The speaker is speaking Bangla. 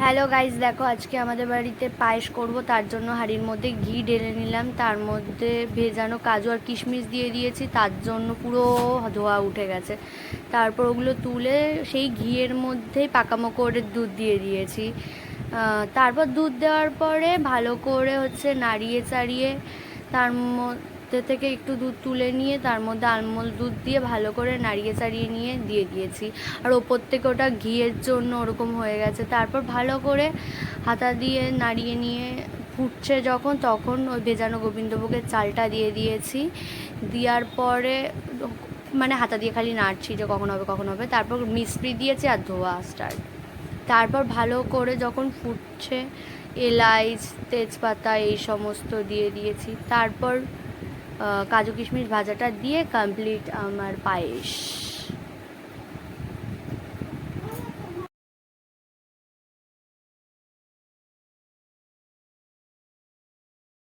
হ্যালো গাইজ, দেখো আজকে আমাদের বাড়িতে পায়েস করব। তার জন্য হাঁড়ির মধ্যে ঘি ঢেলে নিলাম, তার মধ্যে ভেজানো কাজু আর কিশমিশ দিয়ে দিয়েছি, তার জন্য পুরো ধোয়া উঠে গেছে। তারপর ওগুলো তুলে সেই ঘিয়ের মধ্যেই পাকামো করে দুধ দিয়ে দিয়েছি। তারপর দুধ দেওয়ার পরে ভালো করে নাড়িয়ে চাড়িয়ে তার মধ্যে থেকে একটু দুধ তুলে নিয়ে তার মধ্যে আলমন্ড দুধ দিয়ে ভালো করে নাড়িয়ে চাড়িয়ে নিয়ে দিয়ে দিয়েছি। আর ওপর থেকে ওটা ঘিয়ের জন্য ওরকম হয়ে গেছে। তারপর ভালো করে হাতা দিয়ে নাড়িয়ে নিয়ে ফুটছে যখন, তখন ওই ভেজানো গোবিন্দভোগের চালটা দিয়ে দিয়েছি। দেওয়ার পরে হাতা দিয়ে খালি নাড়ছি যে কখন হবে কখন হবে। তারপর মিষ্টি দিয়েছি আর ধোয়া স্টার্ট। তারপর ভালো করে যখন ফুটছে, এলাচ তেজপাতা এই সমস্ত দিয়ে দিয়েছি। তারপর কাজু কিশমিশ ভাজাটা দিয়ে কমপ্লিট আমার পায়েস।